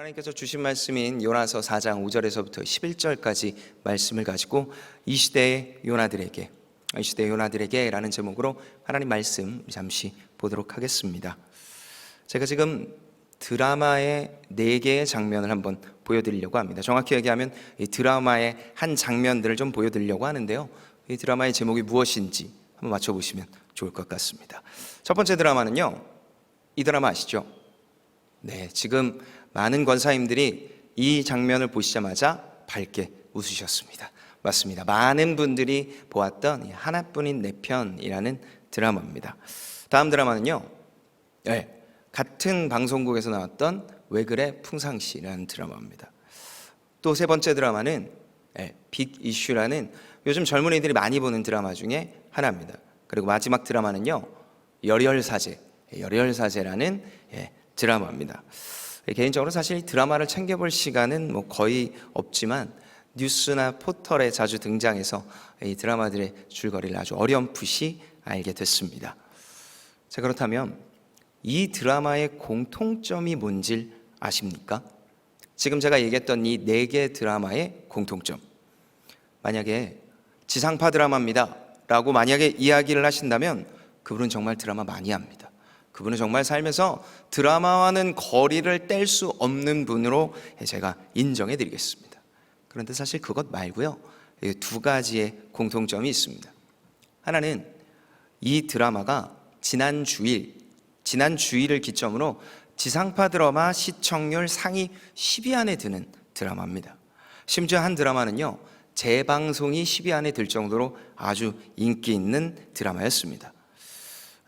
하나님께서 주신 말씀인 요나서 4장 5절에서부터 11절까지 말씀을 가지고 이 시대의 요나들에게 라는 제목으로 하나님 말씀 잠시 보도록 하겠습니다. 제가 지금 드라마의 4개의 장면을 한번 보여드리려고 합니다. 정확히 얘기하면 이 드라마의 한 장면들을 좀 보여드리려고 하는데요, 이 드라마의 제목이 무엇인지 한번 맞춰보시면 좋을 것 같습니다. 첫 번째 드라마는요, 이 드라마 아시죠? 네, 지금 많은 권사님들이 이 장면을 보시자마자 밝게 웃으셨습니다. 맞습니다. 많은 분들이 보았던 하나뿐인 내 편이라는 드라마입니다. 다음 드라마는요, 같은 방송국에서 나왔던 왜 그래 풍상시라는 드라마입니다. 또 세 번째 드라마는 빅 이슈라는 요즘 젊은이들이 많이 보는 드라마 중에 하나입니다. 그리고 마지막 드라마는요, 열혈사제라는 드라마입니다. 개인적으로 사실 드라마를 챙겨볼 시간은 거의 없지만 뉴스나 포털에 자주 등장해서 이 드라마들의 줄거리를 아주 어렴풋이 알게 됐습니다. 자, 그렇다면 이 드라마의 공통점이 뭔지 아십니까? 지금 제가 얘기했던 이 4개 드라마의 공통점, 만약에 지상파 드라마입니다 라고 만약에 이야기를 하신다면 그분은 정말 드라마 많이 합니다. 그분은 정말 살면서 드라마와는 거리를 뗄 수 없는 분으로 제가 인정해 드리겠습니다. 그런데 사실 그것 말고요, 2가지의 공통점이 있습니다. 하나는 이 드라마가 지난 주일을 기점으로 지상파 드라마 시청률 상위 10위 안에 드는 드라마입니다. 심지어 한 드라마는요, 재방송이 10위 안에 들 정도로 아주 인기 있는 드라마였습니다.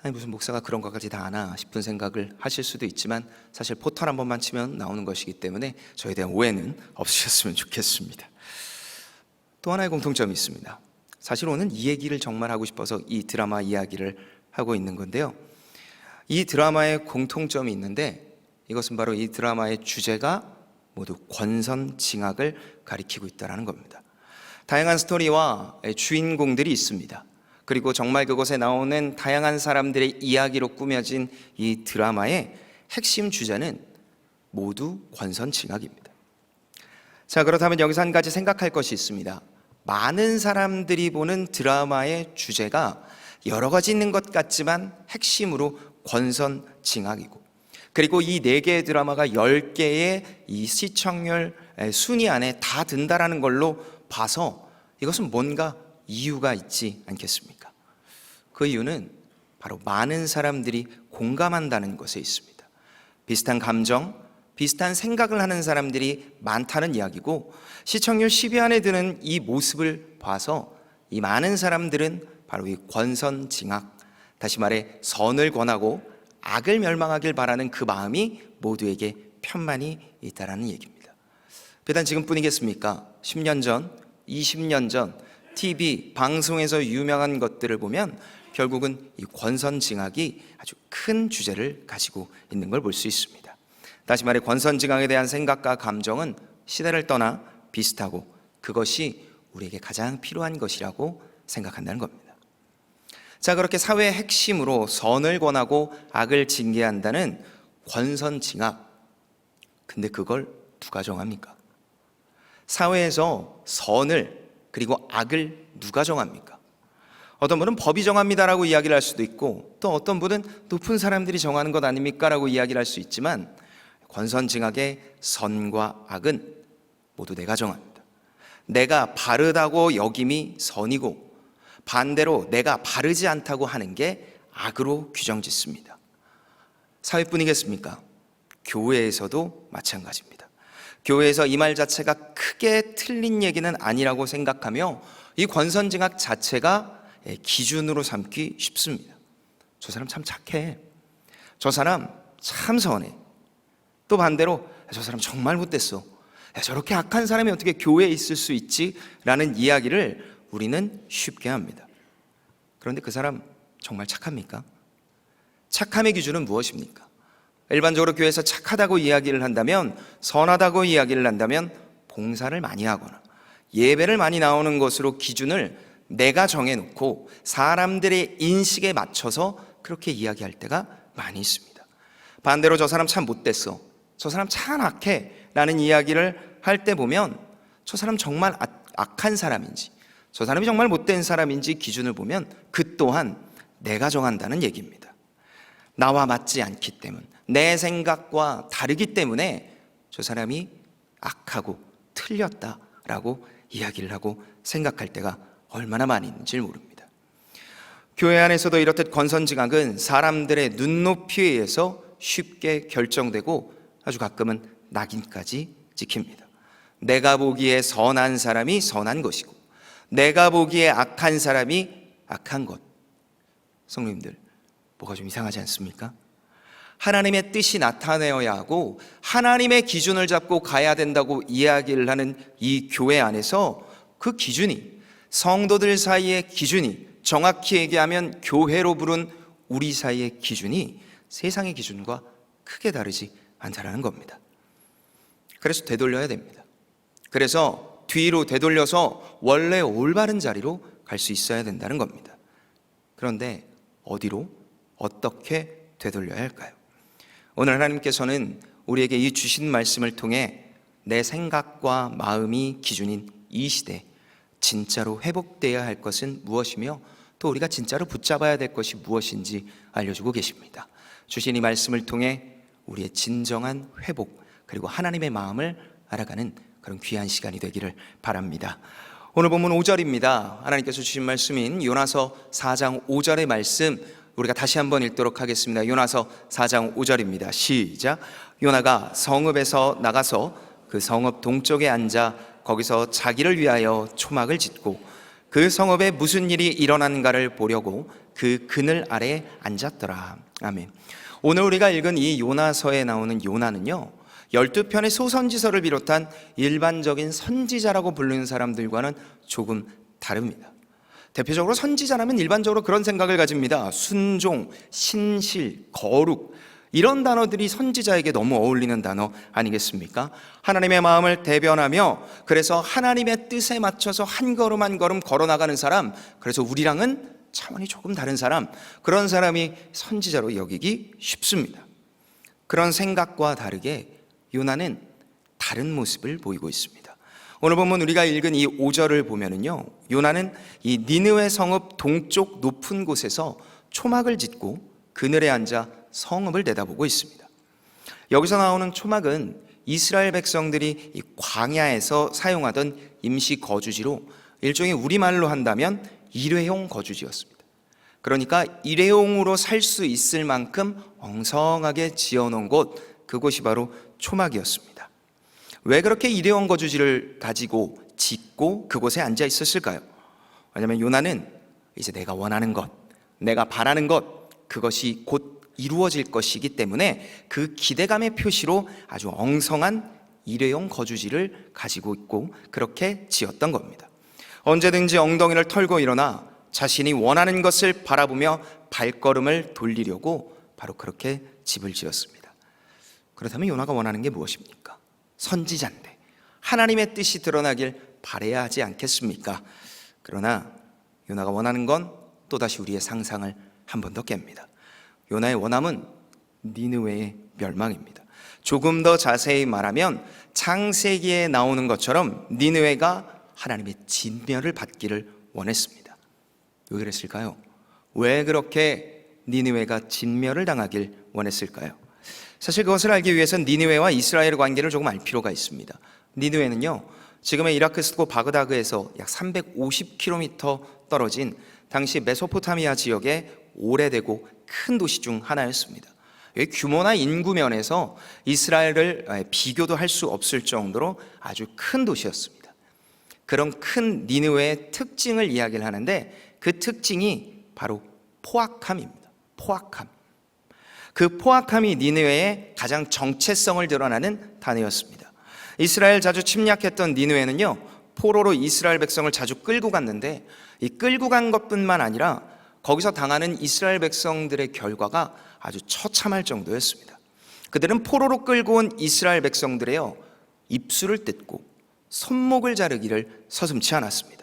아니, 무슨 목사가 그런 것까지 다 아나 싶은 생각을 하실 수도 있지만 사실 포털 한 번만 치면 나오는 것이기 때문에 저에 대한 오해는 없으셨으면 좋겠습니다. 또 하나의 공통점이 있습니다. 사실 오늘 이 얘기를 정말 하고 싶어서 이 드라마 이야기를 하고 있는 건데요, 이 드라마에 공통점이 있는데 이것은 바로 이 드라마의 주제가 모두 권선징악을 가리키고 있다는 겁니다. 다양한 스토리와 주인공들이 있습니다. 그리고 정말 그곳에 나오는 다양한 사람들의 이야기로 꾸며진 이 드라마의 핵심 주제는 모두 권선징악입니다. 자, 그렇다면 여기서 한 가지 생각할 것이 있습니다. 많은 사람들이 보는 드라마의 주제가 여러 가지 있는 것 같지만 핵심으로 권선징악이고, 그리고 이 4개의 드라마가 10개의 이 시청률 순위 안에 다 든다라는 걸로 봐서 이것은 뭔가 이유가 있지 않겠습니까? 그 이유는 바로 많은 사람들이 공감한다는 것에 있습니다. 비슷한 감정, 비슷한 생각을 하는 사람들이 많다는 이야기고, 시청률 10위 안에 드는 이 모습을 봐서 이 많은 사람들은 바로 이 권선징악, 다시 말해 선을 권하고 악을 멸망하길 바라는 그 마음이 모두에게 편만이 있다는 얘기입니다. 비단 지금뿐이겠습니까? 10년 전, 20년 전 TV, 방송에서 유명한 것들을 보면 결국은 이 권선징악이 아주 큰 주제를 가지고 있는 걸 볼 수 있습니다. 다시 말해 권선징악에 대한 생각과 감정은 시대를 떠나 비슷하고 그것이 우리에게 가장 필요한 것이라고 생각한다는 겁니다. 자, 그렇게 사회의 핵심으로 선을 권하고 악을 징계한다는 권선징악, 근데 그걸 누가 정합니까? 사회에서 선을 그리고 악을 누가 정합니까? 어떤 분은 법이 정합니다라고 이야기를 할 수도 있고, 또 어떤 분은 높은 사람들이 정하는 것 아닙니까? 라고 이야기를 할 수 있지만 권선징악의 선과 악은 모두 내가 정합니다. 내가 바르다고 여김이 선이고 반대로 내가 바르지 않다고 하는 게 악으로 규정짓습니다. 사회뿐이겠습니까? 교회에서도 마찬가지입니다. 교회에서 이 말 자체가 크게 틀린 얘기는 아니라고 생각하며 이 권선징악 자체가 기준으로 삼기 쉽습니다. 저 사람 참 착해, 저 사람 참 선해, 또 반대로 저 사람 정말 못됐어, 저렇게 악한 사람이 어떻게 교회에 있을 수 있지? 라는 이야기를 우리는 쉽게 합니다. 그런데 그 사람 정말 착합니까? 착함의 기준은 무엇입니까? 일반적으로 교회에서 착하다고 이야기를 한다면, 선하다고 이야기를 한다면 봉사를 많이 하거나 예배를 많이 나오는 것으로 기준을 내가 정해놓고 사람들의 인식에 맞춰서 그렇게 이야기할 때가 많이 있습니다. 반대로 저 사람 참 못됐어, 저 사람 참 악해 라는 이야기를 할 때 보면 저 사람 정말 악한 사람인지, 저 사람이 정말 못된 사람인지 기준을 보면 그 또한 내가 정한다는 얘기입니다. 나와 맞지 않기 때문, 내 생각과 다르기 때문에 저 사람이 악하고 틀렸다라고 이야기를 하고 생각할 때가 얼마나 많이 있는지 모릅니다. 교회 안에서도 이렇듯 권선징악은 사람들의 눈높이에 의해서 쉽게 결정되고 아주 가끔은 낙인까지 찍힙니다. 내가 보기에 선한 사람이 선한 것이고 내가 보기에 악한 사람이 악한 것. 성도님들, 뭐가 좀 이상하지 않습니까? 하나님의 뜻이 나타내어야 하고 하나님의 기준을 잡고 가야 된다고 이야기를 하는 이 교회 안에서 그 기준이, 성도들 사이의 기준이, 정확히 얘기하면 교회로 부른 우리 사이의 기준이 세상의 기준과 크게 다르지 않다는 겁니다. 그래서 되돌려야 됩니다. 그래서 뒤로 되돌려서 원래 올바른 자리로 갈 수 있어야 된다는 겁니다. 그런데 어디로, 어떻게 되돌려야 할까요? 오늘 하나님께서는 우리에게 이 주신 말씀을 통해 내 생각과 마음이 기준인 이 시대, 진짜로 회복되어야 할 것은 무엇이며 또 우리가 진짜로 붙잡아야 될 것이 무엇인지 알려주고 계십니다. 주신 이 말씀을 통해 우리의 진정한 회복, 그리고 하나님의 마음을 알아가는 그런 귀한 시간이 되기를 바랍니다. 오늘 본문 5절입니다. 하나님께서 주신 말씀인 요나서 4장 5절의 말씀 우리가 다시 한번 읽도록 하겠습니다. 요나서 4장 5절입니다. 시작. 요나가 성읍에서 나가서 그 성읍 동쪽에 앉아 거기서 자기를 위하여 초막을 짓고 그 성읍에 무슨 일이 일어난가를 보려고 그 그늘 아래 앉았더라. 아멘. 오늘 우리가 읽은 이 요나서에 나오는 요나는요, 12편의 소선지서를 비롯한 일반적인 선지자라고 부르는 사람들과는 조금 다릅니다. 대표적으로 선지자라면 일반적으로 그런 생각을 가집니다. 순종, 신실, 거룩, 이런 단어들이 선지자에게 너무 어울리는 단어 아니겠습니까? 하나님의 마음을 대변하며 그래서 하나님의 뜻에 맞춰서 한 걸음 한 걸음 걸어나가는 사람, 그래서 우리랑은 차원이 조금 다른 사람, 그런 사람이 선지자로 여기기 쉽습니다. 그런 생각과 다르게 요나는 다른 모습을 보이고 있습니다. 오늘 보면 우리가 읽은 이 5절을 보면은요, 요나는 이 니느웨 성읍 동쪽 높은 곳에서 초막을 짓고 그늘에 앉아 성읍을 내다보고 있습니다. 여기서 나오는 초막은 이스라엘 백성들이 이 광야에서 사용하던 임시 거주지로 일종의 우리말로 한다면 일회용 거주지였습니다. 그러니까 일회용으로 살 수 있을 만큼 엉성하게 지어놓은 곳, 그곳이 바로 초막이었습니다. 왜 그렇게 일회용 거주지를 가지고 짓고 그곳에 앉아 있었을까요? 왜냐하면 요나는 이제 내가 원하는 것, 내가 바라는 것, 그것이 곧 이루어질 것이기 때문에 그 기대감의 표시로 아주 엉성한 일회용 거주지를 가지고 있고 그렇게 지었던 겁니다. 언제든지 엉덩이를 털고 일어나 자신이 원하는 것을 바라보며 발걸음을 돌리려고 바로 그렇게 집을 지었습니다. 그렇다면 요나가 원하는 게 무엇입니까? 선지자인데 하나님의 뜻이 드러나길 바라야 하지 않겠습니까? 그러나 요나가 원하는 건 또다시 우리의 상상을 한 번 더 깹니다. 요나의 원함은 니느웨의 멸망입니다. 조금 더 자세히 말하면 창세기에 나오는 것처럼 니느웨가 하나님의 진멸을 받기를 원했습니다. 왜 그랬을까요? 왜 그렇게 니느웨가 진멸을 당하길 원했을까요? 사실 그것을 알기 위해서는 니느웨와 이스라엘의 관계를 조금 알 필요가 있습니다. 니느웨는요, 지금의 이라크 수도 바그다드에서 약 350km 떨어진 당시 메소포타미아 지역의 오래되고 큰 도시 중 하나였습니다. 규모나 인구 면에서 이스라엘을 비교도 할 수 없을 정도로 아주 큰 도시였습니다. 그런 큰 니느웨의 특징을 이야기를 하는데 그 특징이 바로 포악함입니다. 포악함. 그 포악함이 니느웨의 가장 정체성을 드러나는 단어였습니다. 이스라엘 자주 침략했던 니느웨는요, 포로로 이스라엘 백성을 자주 끌고 갔는데 이 끌고 간 것뿐만 아니라 거기서 당하는 이스라엘 백성들의 결과가 아주 처참할 정도였습니다. 그들은 포로로 끌고 온 이스라엘 백성들의요, 입술을 뜯고 손목을 자르기를 서슴지 않았습니다.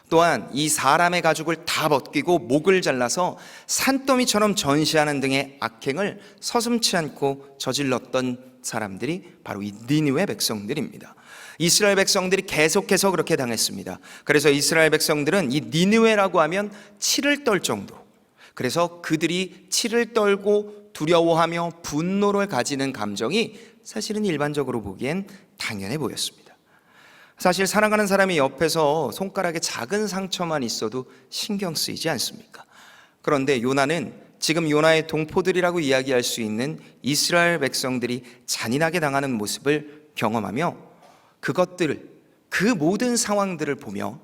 또한 이 사람의 가죽을 다 벗기고 목을 잘라서 산더미처럼 전시하는 등의 악행을 서슴지 않고 저질렀던 사람들이 바로 이 니느웨 백성들입니다. 이스라엘 백성들이 계속해서 그렇게 당했습니다. 그래서 이스라엘 백성들은 이 니느웨라고 하면 치를 떨 정도로, 그래서 그들이 치를 떨고 두려워하며 분노를 가지는 감정이 사실은 일반적으로 보기엔 당연해 보였습니다. 사실 사랑하는 사람이 옆에서 손가락에 작은 상처만 있어도 신경 쓰이지 않습니까? 그런데 요나는 지금 요나의 동포들이라고 이야기할 수 있는 이스라엘 백성들이 잔인하게 당하는 모습을 경험하며 그것들을, 그 모든 상황들을 보며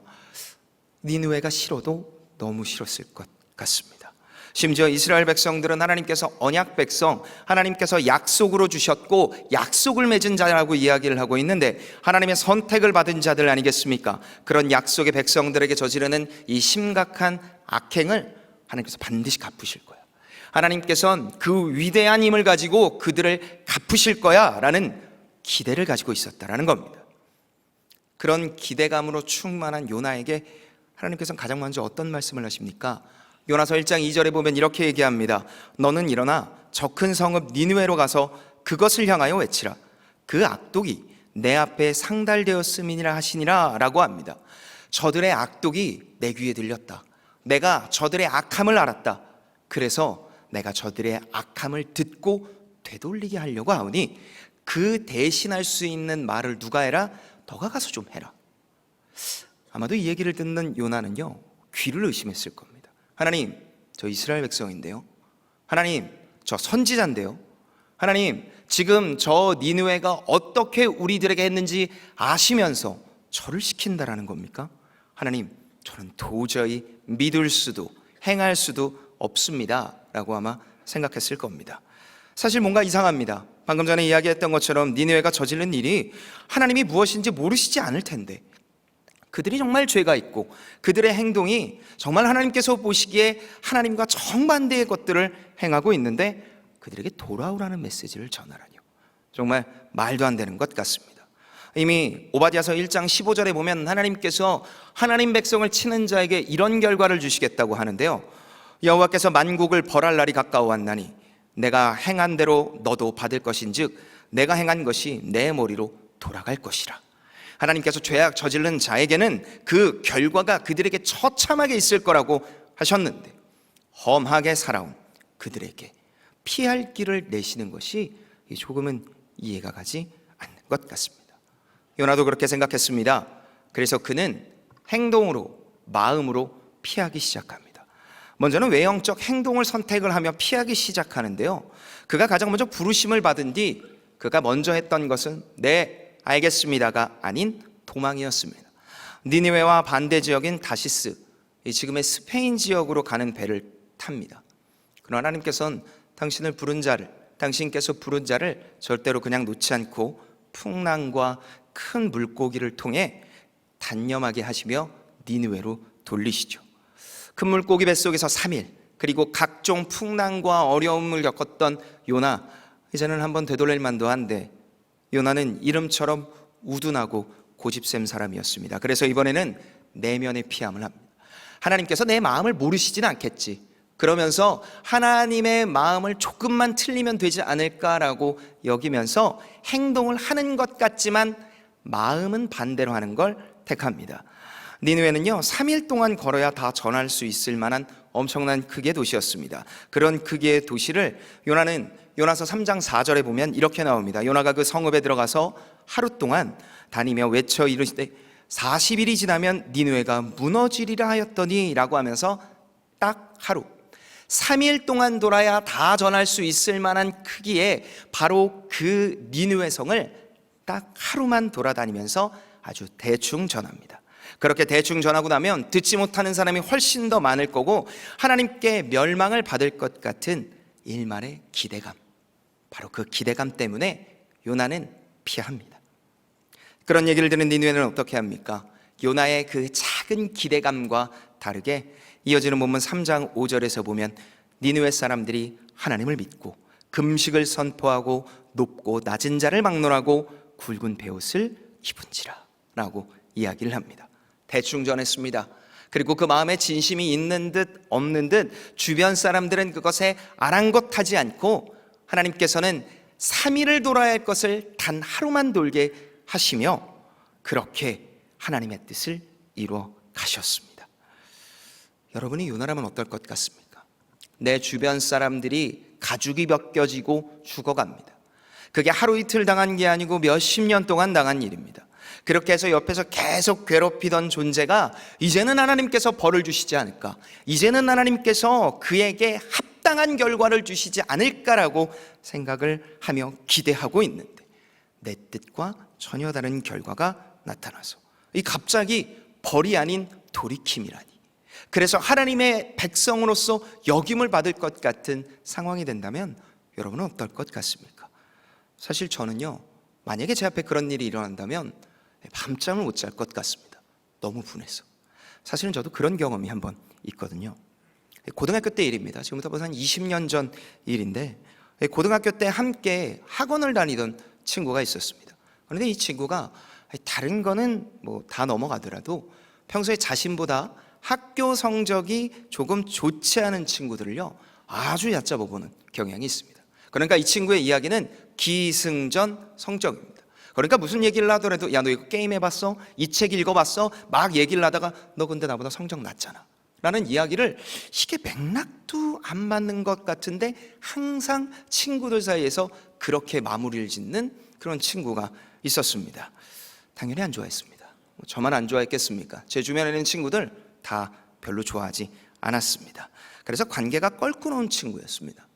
니느웨가 싫어도 너무 싫었을 것 같습니다. 심지어 이스라엘 백성들은 하나님께서 언약 백성, 하나님께서 약속으로 주셨고 약속을 맺은 자라고 이야기를 하고 있는데, 하나님의 선택을 받은 자들 아니겠습니까? 그런 약속의 백성들에게 저지르는 이 심각한 악행을 하나님께서 반드시 갚으실 거야. 하나님께서는 그 위대한 힘을 가지고 그들을 갚으실 거야 라는 기대를 가지고 있었다라는 겁니다. 그런 기대감으로 충만한 요나에게 하나님께서는 가장 먼저 어떤 말씀을 하십니까? 요나서 1장 2절에 보면 이렇게 얘기합니다. 너는 일어나 저 큰 성읍 니느웨로 가서 그것을 향하여 외치라. 그 악독이 내 앞에 상달되었음이니라 하시니라 라고 합니다. 저들의 악독이 내 귀에 들렸다. 내가 저들의 악함을 알았다. 그래서 내가 저들의 악함을 듣고 되돌리게 하려고 하오니 그 대신할 수 있는 말을 누가 해라? 너가 가서 좀 해라. 아마도 이 얘기를 듣는 요나는요, 귀를 의심했을 겁니다. 하나님, 저 이스라엘 백성인데요. 하나님, 저 선지자인데요. 하나님, 지금 저 니느웨가 어떻게 우리들에게 했는지 아시면서 저를 시킨다라는 겁니까? 하나님, 저는 도저히 믿을 수도 행할 수도 없습니다 라고 아마 생각했을 겁니다. 사실 뭔가 이상합니다. 방금 전에 이야기했던 것처럼 니느웨가 저지른 일이 하나님이 무엇인지 모르시지 않을 텐데, 그들이 정말 죄가 있고 그들의 행동이 정말 하나님께서 보시기에 하나님과 정반대의 것들을 행하고 있는데 그들에게 돌아오라는 메시지를 전하라니요. 정말 말도 안 되는 것 같습니다. 이미 오바댜서 1장 15절에 보면 하나님께서 하나님 백성을 치는 자에게 이런 결과를 주시겠다고 하는데요. 여호와께서 만국을 벌할 날이 가까워왔나니 내가 행한 대로 너도 받을 것인즉 내가 행한 것이 내 머리로 돌아갈 것이라. 하나님께서 죄악 저지른 자에게는 그 결과가 그들에게 처참하게 있을 거라고 하셨는데, 험하게 살아온 그들에게 피할 길을 내시는 것이 조금은 이해가 가지 않는 것 같습니다. 요나도 그렇게 생각했습니다. 그래서 그는 행동으로, 마음으로 피하기 시작합니다. 먼저는 외형적 행동을 선택을 하며 피하기 시작하는데요, 그가 가장 먼저 부르심을 받은 뒤 그가 먼저 했던 것은 네, 알겠습니다가 아닌 도망이었습니다. 니느웨와 반대 지역인 다시스, 지금의 스페인 지역으로 가는 배를 탑니다. 그러나 하나님께서는 당신을 부른 자를, 당신께서 부른 자를 절대로 그냥 놓지 않고 풍랑과 큰 물고기를 통해 단념하게 하시며 니느웨로 돌리시죠. 큰 물고기 뱃속에서 3일, 그리고 각종 풍랑과 어려움을 겪었던 요나, 이제는 한번 되돌릴 만도 한데 요나는 이름처럼 우둔하고 고집센 사람이었습니다. 그래서 이번에는 내면의 피함을 합니다. 하나님께서 내 마음을 모르시진 않겠지, 그러면서 하나님의 마음을 조금만 틀리면 되지 않을까라고 여기면서 행동을 하는 것 같지만 마음은 반대로 하는 걸 택합니다. 니느웨는요 3일 동안 걸어야 다 전할 수 있을 만한 엄청난 크기의 도시였습니다. 그런 크기의 도시를 요나는 요나서 3장 4절에 보면 이렇게 나옵니다. 요나가 그 성읍에 들어가서 하루 동안 다니며 외쳐 이르시되 40일이 지나면 니느웨가 무너지리라 하였더니 라고 하면서 딱 하루, 3일 동안 돌아야 다 전할 수 있을 만한 크기의 바로 그 니느웨 성을 딱 하루만 돌아다니면서 아주 대충 전합니다. 그렇게 대충 전하고 나면 듣지 못하는 사람이 훨씬 더 많을 거고 하나님께 멸망을 받을 것 같은 일말의 기대감, 바로 그 기대감 때문에 요나는 피합니다. 그런 얘기를 듣는 니느웨는 어떻게 합니까? 요나의 그 작은 기대감과 다르게 이어지는 본문 3장 5절에서 보면 니느웨 사람들이 하나님을 믿고 금식을 선포하고 높고 낮은 자를 막론하고 굵은 베옷을 입은지라 라고 이야기를 합니다. 대충 전했습니다. 그리고 그 마음에 진심이 있는 듯 없는 듯 주변 사람들은 그것에 아랑곳하지 않고 하나님께서는 3일을 돌아야 할 것을 단 하루만 돌게 하시며 그렇게 하나님의 뜻을 이루어 가셨습니다. 여러분이 요나라면 어떨 것 같습니까? 내 주변 사람들이 가죽이 벗겨지고 죽어갑니다. 그게 하루 이틀 당한 게 아니고 몇십 년 동안 당한 일입니다. 그렇게 해서 옆에서 계속 괴롭히던 존재가 이제는 하나님께서 벌을 주시지 않을까, 이제는 하나님께서 그에게 합당한 결과를 주시지 않을까라고 생각을 하며 기대하고 있는데 내 뜻과 전혀 다른 결과가 나타나서 이 갑자기 벌이 아닌 돌이킴이라니, 그래서 하나님의 백성으로서 역임을 받을 것 같은 상황이 된다면 여러분은 어떨 것 같습니까? 사실 저는요, 만약에 제 앞에 그런 일이 일어난다면 밤잠을 못 잘 것 같습니다. 너무 분해서. 사실은 저도 그런 경험이 한번 있거든요. 고등학교 때 일입니다. 지금부터 벌써 한 20년 전 일인데, 고등학교 때 함께 학원을 다니던 친구가 있었습니다. 그런데 이 친구가 다른 거는 뭐 다 넘어가더라도 평소에 자신보다 학교 성적이 조금 좋지 않은 친구들을요 아주 얕잡아 보는 경향이 있습니다. 그러니까 이 친구의 이야기는 기승전 성적입니다. 그러니까 무슨 얘기를 하더라도 야, 너 이거 게임 해봤어? 이 책 읽어봤어? 막 얘기를 하다가 너 근데 나보다 성적 낮잖아 라는 이야기를, 이게 맥락도 안 맞는 것 같은데 항상 친구들 사이에서 그렇게 마무리를 짓는 그런 친구가 있었습니다. 당연히 안 좋아했습니다. 저만 안 좋아했겠습니까? 제 주변에 있는 친구들 다 별로 좋아하지 않았습니다. 그래서 관계가 껄끄러운 친구였습니다.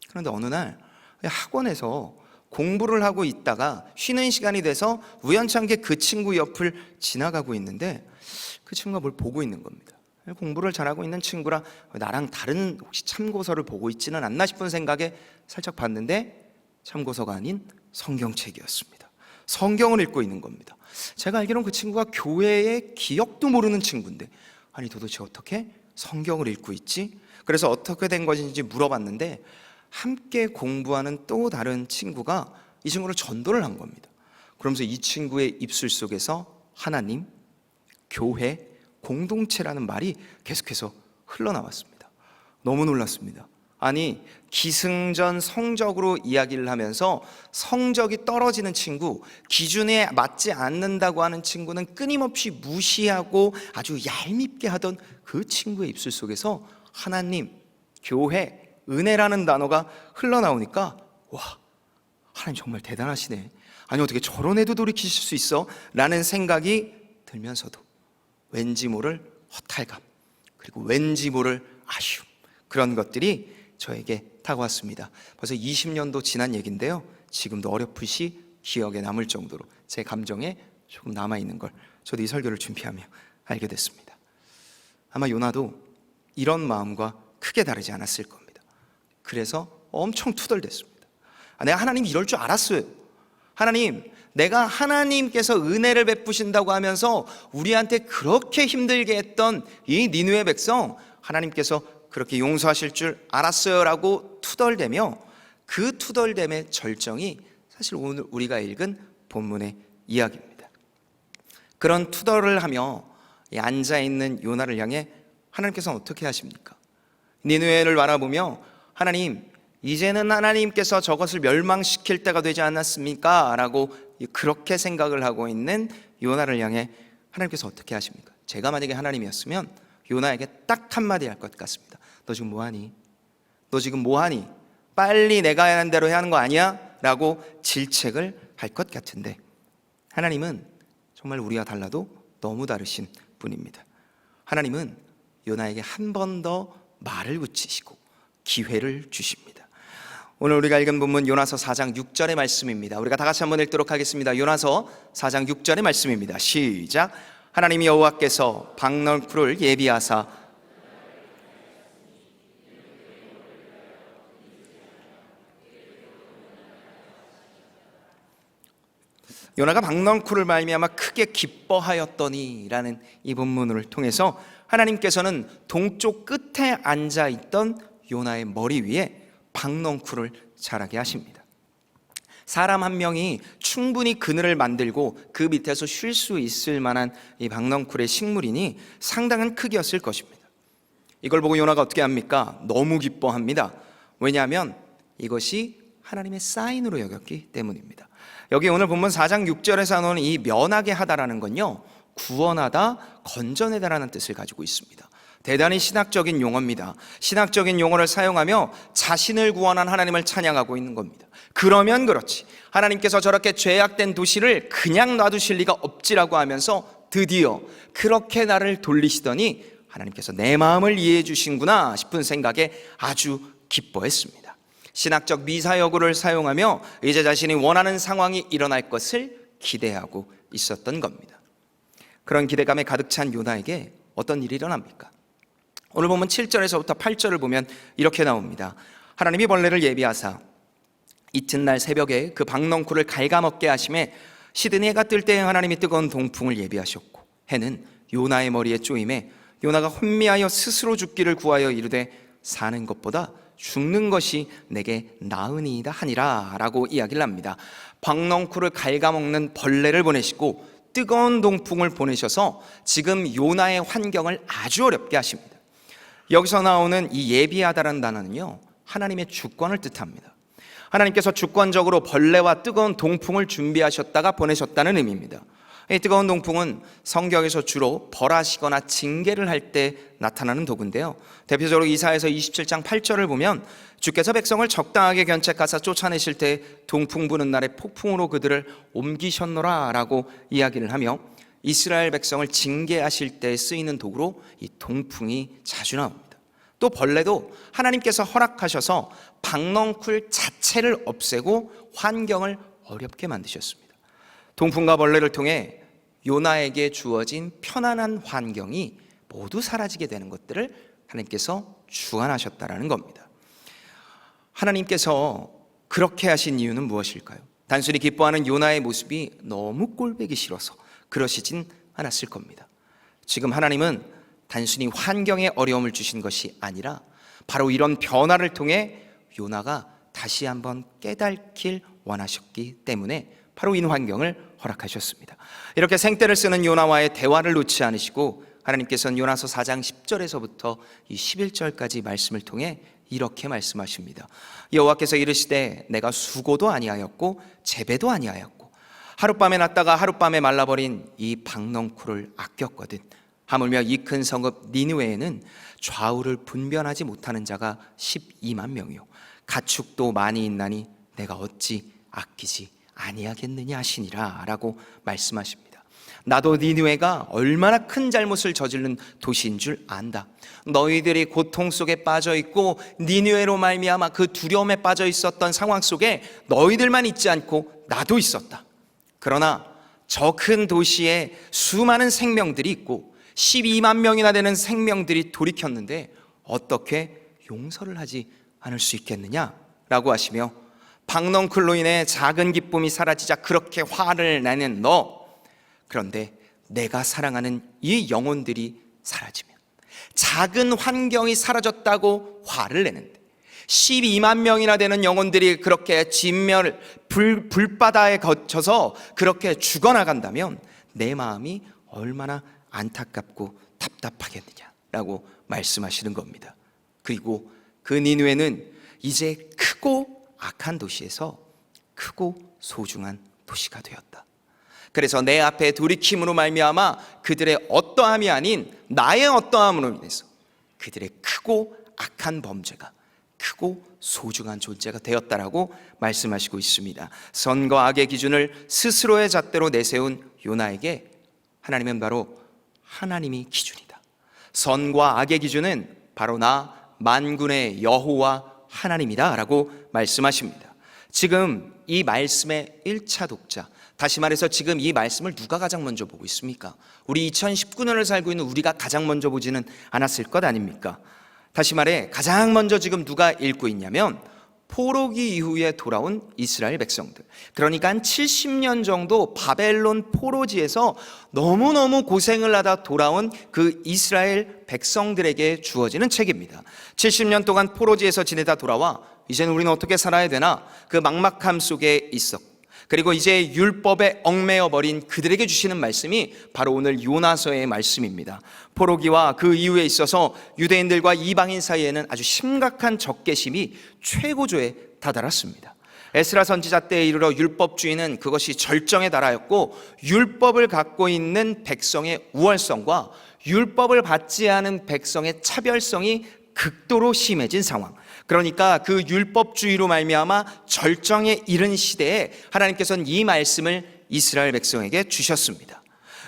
그런데 어느 날 학원에서 공부를 하고 있다가 쉬는 시간이 돼서 우연찮게 그 친구 옆을 지나가고 있는데 그 친구가 뭘 보고 있는 겁니다. 공부를 잘하고 있는 친구라 나랑 다른 혹시 참고서를 보고 있지는 않나 싶은 생각에 살짝 봤는데 참고서가 아닌 성경책이었습니다. 성경을 읽고 있는 겁니다. 제가 알기로는 그 친구가 교회의 기억도 모르는 친구인데 아니 도대체 어떻게 성경을 읽고 있지? 그래서 어떻게 된 것인지 물어봤는데 함께 공부하는 또 다른 친구가 이 친구를 전도를 한 겁니다. 그러면서 이 친구의 입술 속에서 하나님, 교회, 공동체라는 말이 계속해서 흘러나왔습니다. 너무 놀랐습니다. 아니 기승전 성적으로 이야기를 하면서 성적이 떨어지는 친구, 기준에 맞지 않는다고 하는 친구는 끊임없이 무시하고 아주 얄밉게 하던 그 친구의 입술 속에서 하나님, 교회, 은혜라는 단어가 흘러나오니까 와, 하나님 정말 대단하시네. 아니 어떻게 저런 애도 돌이키실 수 있어? 라는 생각이 들면서도 왠지 모를 허탈감, 그리고 왠지 모를 아쉬움, 그런 것들이 저에게 다가왔습니다. 벌써 20년도 지난 얘기인데요, 지금도 어렴풋이 기억에 남을 정도로 제 감정에 조금 남아있는 걸 저도 이 설교를 준비하며 알게 됐습니다. 아마 요나도 이런 마음과 크게 다르지 않았을 겁니다. 그래서 엄청 투덜댔습니다. 내가 하나님 이럴 줄 알았어요. 하나님, 내가 하나님께서 은혜를 베푸신다고 하면서 우리한테 그렇게 힘들게 했던 이 니느웨 백성 하나님께서 그렇게 용서하실 줄 알았어요 라고 투덜대며 그 투덜댐의 절정이 사실 오늘 우리가 읽은 본문의 이야기입니다. 그런 투덜을 하며 앉아있는 요나를 향해 하나님께서는 어떻게 하십니까? 니느웨를 바라보며 하나님, 이제는 하나님께서 저것을 멸망시킬 때가 되지 않았습니까? 라고 그렇게 생각을 하고 있는 요나를 향해 하나님께서 어떻게 하십니까? 제가 만약에 하나님이었으면 요나에게 딱 한마디 할 것 같습니다. 너 지금 뭐하니? 너 지금 뭐하니? 빨리 내가 하는 대로 해야 하는 거 아니야? 라고 질책을 할 것 같은데 하나님은 정말 우리와 달라도 너무 다르신 분입니다. 하나님은 요나에게 한 번 더 말을 붙이시고 기회를 주십니다. 오늘 우리가 읽은 본문 요나서 4장 6절의 말씀입니다. 우리가 다 같이 한번 읽도록 하겠습니다. 요나서 4장 6절의 말씀입니다. 시작. 하나님이 여호와께서 박너쿨을 예비하사 요나가 박너쿨을 말미암아 크게 기뻐하였더니라는 이 본문을 통해서 하나님께서는 동쪽 끝에 앉아있던 요나의 머리 위에 박넝쿨을 자라게 하십니다. 사람 한 명이 충분히 그늘을 만들고 그 밑에서 쉴 수 있을 만한 이 박넝쿨의 식물이니 상당한 크기였을 것입니다. 이걸 보고 요나가 어떻게 합니까? 너무 기뻐합니다. 왜냐하면 이것이 하나님의 사인으로 여겼기 때문입니다. 여기 오늘 본문 4장 6절에서 나오는 이 면하게 하다라는 건요, 구원하다, 건져내다라는 뜻을 가지고 있습니다. 대단히 신학적인 용어입니다. 신학적인 용어를 사용하며 자신을 구원한 하나님을 찬양하고 있는 겁니다. 그러면 그렇지, 하나님께서 저렇게 죄악된 도시를 그냥 놔두실 리가 없지라고 하면서 드디어 그렇게 나를 돌리시더니 하나님께서 내 마음을 이해해 주신구나 싶은 생각에 아주 기뻐했습니다. 신학적 미사여구를 사용하며 이제 자신이 원하는 상황이 일어날 것을 기대하고 있었던 겁니다. 그런 기대감에 가득 찬 요나에게 어떤 일이 일어납니까? 오늘 보면 7절에서부터 8절을 보면 이렇게 나옵니다. 하나님이 벌레를 예비하사 이튿날 새벽에 그 박넝쿨을 갉아먹게 하심에 시드니 해가 뜰 때 하나님이 뜨거운 동풍을 예비하셨고 해는 요나의 머리에 쪼임에 요나가 혼미하여 스스로 죽기를 구하여 이르되 사는 것보다 죽는 것이 내게 나으니이다 하니라 라고 이야기를 합니다. 박넝쿨을 갉아먹는 벌레를 보내시고 뜨거운 동풍을 보내셔서 지금 요나의 환경을 아주 어렵게 하십니다. 여기서 나오는 이 예비하다라는 단어는요, 하나님의 주권을 뜻합니다. 하나님께서 주권적으로 벌레와 뜨거운 동풍을 준비하셨다가 보내셨다는 의미입니다. 이 뜨거운 동풍은 성경에서 주로 벌하시거나 징계를 할 때 나타나는 도구인데요, 대표적으로 이사야서 27장 8절을 보면 주께서 백성을 적당하게 견책하사 쫓아내실 때 동풍 부는 날에 폭풍으로 그들을 옮기셨노라 라고 이야기를 하며 이스라엘 백성을 징계하실 때 쓰이는 도구로 이 동풍이 자주 나옵니다. 또 벌레도 하나님께서 허락하셔서 박넝쿨 자체를 없애고 환경을 어렵게 만드셨습니다. 동풍과 벌레를 통해 요나에게 주어진 편안한 환경이 모두 사라지게 되는 것들을 하나님께서 주관하셨다라는 겁니다. 하나님께서 그렇게 하신 이유는 무엇일까요? 단순히 기뻐하는 요나의 모습이 너무 꼴보기 싫어서 그러시진 않았을 겁니다. 지금 하나님은 단순히 환경에 어려움을 주신 것이 아니라 바로 이런 변화를 통해 요나가 다시 한번 깨닫길 원하셨기 때문에 바로 이 환경을 허락하셨습니다. 이렇게 생떼를 쓰는 요나와의 대화를 놓지 않으시고 하나님께서는 요나서 4장 10절에서부터 이 11절까지 말씀을 통해 이렇게 말씀하십니다. 여호와께서 이르시되 내가 수고도 아니하였고 재배도 아니하였고 하룻밤에 났다가 하룻밤에 말라버린 이 박넝쿨을 아꼈거든. 하물며 이 큰 성읍 니느웨에는 좌우를 분별하지 못하는 자가 12만 명이요 가축도 많이 있나니 내가 어찌 아끼지 아니하겠느냐 하시니라 라고 말씀하십니다. 나도 니느웨가 얼마나 큰 잘못을 저지른 도시인 줄 안다. 너희들이 고통 속에 빠져 있고 니느웨로 말미암아 그 두려움에 빠져 있었던 상황 속에 너희들만 있지 않고 나도 있었다. 그러나 저 큰 도시에 수많은 생명들이 있고 12만 명이나 되는 생명들이 돌이켰는데 어떻게 용서를 하지 않을 수 있겠느냐라고 하시며 박넝쿨로 인해 작은 기쁨이 사라지자 그렇게 화를 내는 너, 그런데 내가 사랑하는 이 영혼들이 사라지면 작은 환경이 사라졌다고 화를 내는데 12만 명이나 되는 영혼들이 그렇게 진멸 불바다에 거쳐서 그렇게 죽어나간다면 내 마음이 얼마나 안타깝고 답답하겠느냐라고 말씀하시는 겁니다. 그리고 그 니느웨는 이제 크고 악한 도시에서 크고 소중한 도시가 되었다. 그래서 내 앞에 돌이킴으로 말미암아 그들의 어떠함이 아닌 나의 어떠함으로 인해서 그들의 크고 악한 범죄가 크고 소중한 존재가 되었다라고 말씀하시고 있습니다. 선과 악의 기준을 스스로의 잣대로 내세운 요나에게 하나님은 바로 하나님이 기준이다. 선과 악의 기준은 바로 나 만군의 여호와 하나님이다 라고 말씀하십니다. 지금 이 말씀의 1차 독자, 다시 말해서 지금 이 말씀을 누가 가장 먼저 보고 있습니까? 우리 2019년을 살고 있는 우리가 가장 먼저 보지는 않았을 것 아닙니까? 다시 말해 가장 먼저 지금 누가 읽고 있냐면 포로기 이후에 돌아온 이스라엘 백성들. 그러니까 한 70년 정도 바벨론 포로지에서 너무너무 고생을 하다 돌아온 그 이스라엘 백성들에게 주어지는 책입니다. 70년 동안 포로지에서 지내다 돌아와 이제는 우리는 어떻게 살아야 되나 그 막막함 속에 있었고, 그리고 이제 율법에 얽매여 버린 그들에게 주시는 말씀이 바로 오늘 요나서의 말씀입니다. 포로기와 그 이후에 있어서 유대인들과 이방인 사이에는 아주 심각한 적개심이 최고조에 다다랐습니다. 에스라 선지자 때에 이르러 율법주의는 그것이 절정에 달하였고, 율법을 갖고 있는 백성의 우월성과 율법을 받지 않은 백성의 차별성이 극도로 심해진 상황. 그러니까 그 율법주의로 말미암아 절정에 이른 시대에 하나님께서는 이 말씀을 이스라엘 백성에게 주셨습니다.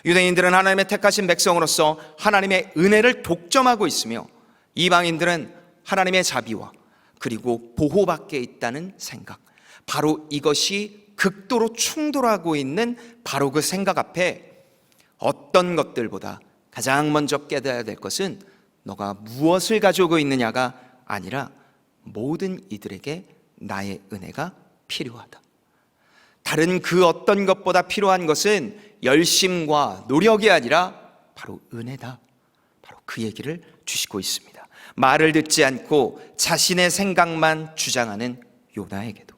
유대인들은 하나님의 택하신 백성으로서 하나님의 은혜를 독점하고 있으며, 이방인들은 하나님의 자비와 그리고 보호받게 있다는 생각, 바로 이것이 극도로 충돌하고 있는 바로 그 생각 앞에 어떤 것들보다 가장 먼저 깨달아야 될 것은 너가 무엇을 가지고 있느냐가 아니라 모든 이들에게 나의 은혜가 필요하다. 다른 그 어떤 것보다 필요한 것은 열심과 노력이 아니라 바로 은혜다. 바로 그 얘기를 주시고 있습니다. 말을 듣지 않고 자신의 생각만 주장하는 요나에게도,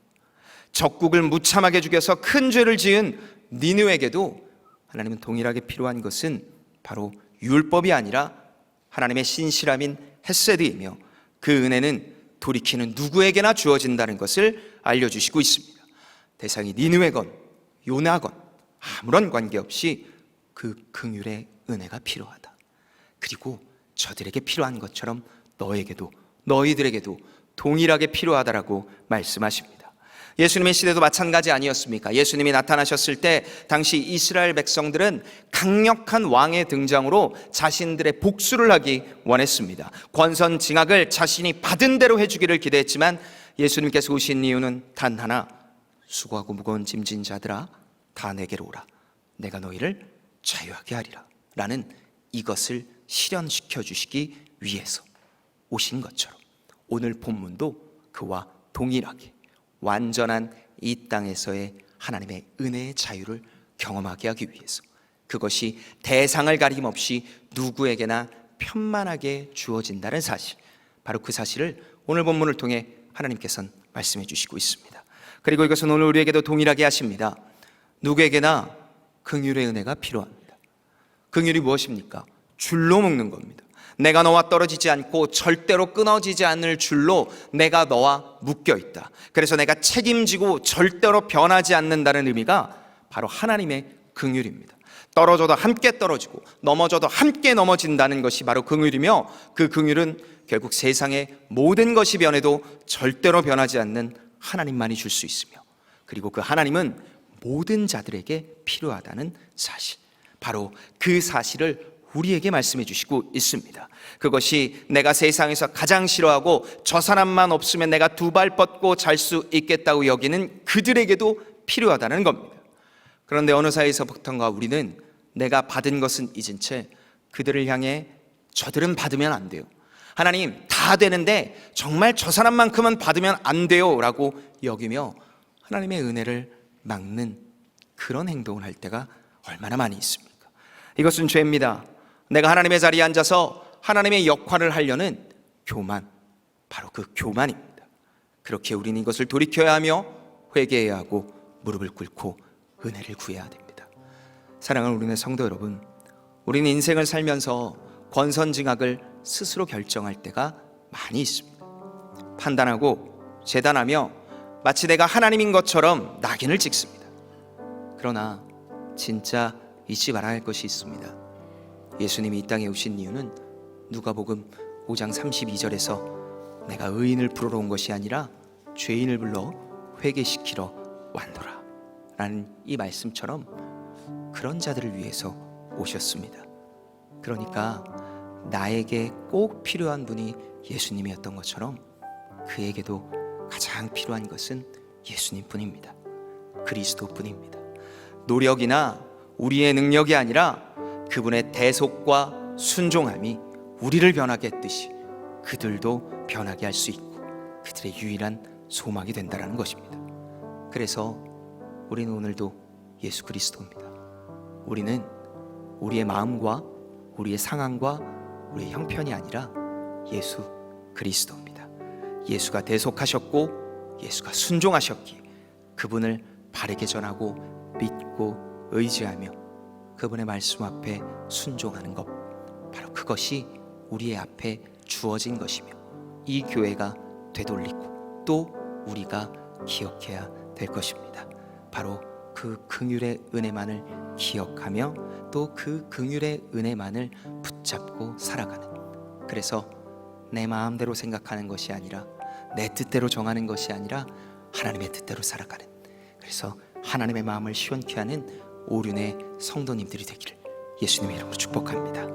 적국을 무참하게 죽여서 큰 죄를 지은 니느웨에게도 하나님은 동일하게 필요한 것은 바로 율법이 아니라 하나님의 신실함인 헤세드이며, 그 은혜는 돌이키는 누구에게나 주어진다는 것을 알려주시고 있습니다. 대상이 니느웨건 요나건 아무런 관계없이 그 긍휼의 은혜가 필요하다. 그리고 저들에게 필요한 것처럼 너에게도, 너희들에게도 동일하게 필요하다라고 말씀하십니다. 예수님의 시대도 마찬가지 아니었습니까? 예수님이 나타나셨을 때 당시 이스라엘 백성들은 강력한 왕의 등장으로 자신들의 복수를 하기 원했습니다. 권선징악을 자신이 받은 대로 해주기를 기대했지만, 예수님께서 오신 이유는 단 하나, 수고하고 무거운 짐진 자들아 다 내게로 오라, 내가 너희를 자유하게 하리라 라는 이것을 실현시켜 주시기 위해서 오신 것처럼, 오늘 본문도 그와 동일하게 완전한 이 땅에서의 하나님의 은혜의 자유를 경험하게 하기 위해서, 그것이 대상을 가림없이 누구에게나 편만하게 주어진다는 사실, 바로 그 사실을 오늘 본문을 통해 하나님께서는 말씀해 주시고 있습니다. 그리고 이것은 오늘 우리에게도 동일하게 하십니다. 누구에게나 긍휼의 은혜가 필요합니다. 긍휼이 무엇입니까? 줄로 묶는 겁니다. 내가 너와 떨어지지 않고 절대로 끊어지지 않을 줄로 내가 너와 묶여 있다. 그래서 내가 책임지고 절대로 변하지 않는다는 의미가 바로 하나님의 긍휼입니다. 떨어져도 함께 떨어지고 넘어져도 함께 넘어진다는 것이 바로 긍휼이며, 그 긍휼은 결국 세상의 모든 것이 변해도 절대로 변하지 않는 하나님만이 줄 수 있으며, 그리고 그 하나님은 모든 자들에게 필요하다는 사실, 바로 그 사실을 우리에게 말씀해 주시고 있습니다. 그것이 내가 세상에서 가장 싫어하고 저 사람만 없으면 내가 두 발 뻗고 잘 수 있겠다고 여기는 그들에게도 필요하다는 겁니다. 그런데 어느 사이에서부턴가 우리는 내가 받은 것은 잊은 채 그들을 향해 저들은 받으면 안 돼요, 하나님 다 되는데 정말 저 사람만큼은 받으면 안 돼요 라고 여기며 하나님의 은혜를 막는 그런 행동을 할 때가 얼마나 많이 있습니까? 이것은 죄입니다. 내가 하나님의 자리에 앉아서 하나님의 역할을 하려는 교만, 바로 그 교만입니다. 그렇게 우리는 이것을 돌이켜야 하며 회개해야 하고 무릎을 꿇고 은혜를 구해야 됩니다. 사랑하는 우리의 성도 여러분, 우리는 인생을 살면서 권선징악을 스스로 결정할 때가 많이 있습니다. 판단하고 재단하며 마치 내가 하나님인 것처럼 낙인을 찍습니다. 그러나 진짜 잊지 말아야 할 것이 있습니다. 예수님이 이 땅에 오신 이유는 누가복음 5장 32절에서 내가 의인을 부르러 온 것이 아니라 죄인을 불러 회개시키러 왔노라 라는 이 말씀처럼 그런 자들을 위해서 오셨습니다. 그러니까 나에게 꼭 필요한 분이 예수님이었던 것처럼 그에게도 가장 필요한 것은 예수님뿐입니다. 그리스도뿐입니다. 노력이나 우리의 능력이 아니라 그분의 대속과 순종함이 우리를 변하게 했듯이 그들도 변하게 할 수 있고 그들의 유일한 소망이 된다는 것입니다. 그래서 우리는 오늘도 예수 그리스도입니다. 우리는 우리의 마음과 우리의 상황과 우리의 형편이 아니라 예수 그리스도입니다. 예수가 대속하셨고 예수가 순종하셨기에 그분을 바르게 전하고 믿고 의지하며 그분의 말씀 앞에 순종하는 것, 바로 그것이 우리의 앞에 주어진 것이며 이 교회가 되돌리고 또 우리가 기억해야 될 것입니다. 바로 그 긍휼의 은혜만을 기억하며 또 그 긍휼의 은혜만을 붙잡고 살아가는, 그래서 내 마음대로 생각하는 것이 아니라 내 뜻대로 정하는 것이 아니라 하나님의 뜻대로 살아가는, 그래서 하나님의 마음을 시원케 하는 오륜의 성도님들이 되기를 예수님의 이름으로 축복합니다.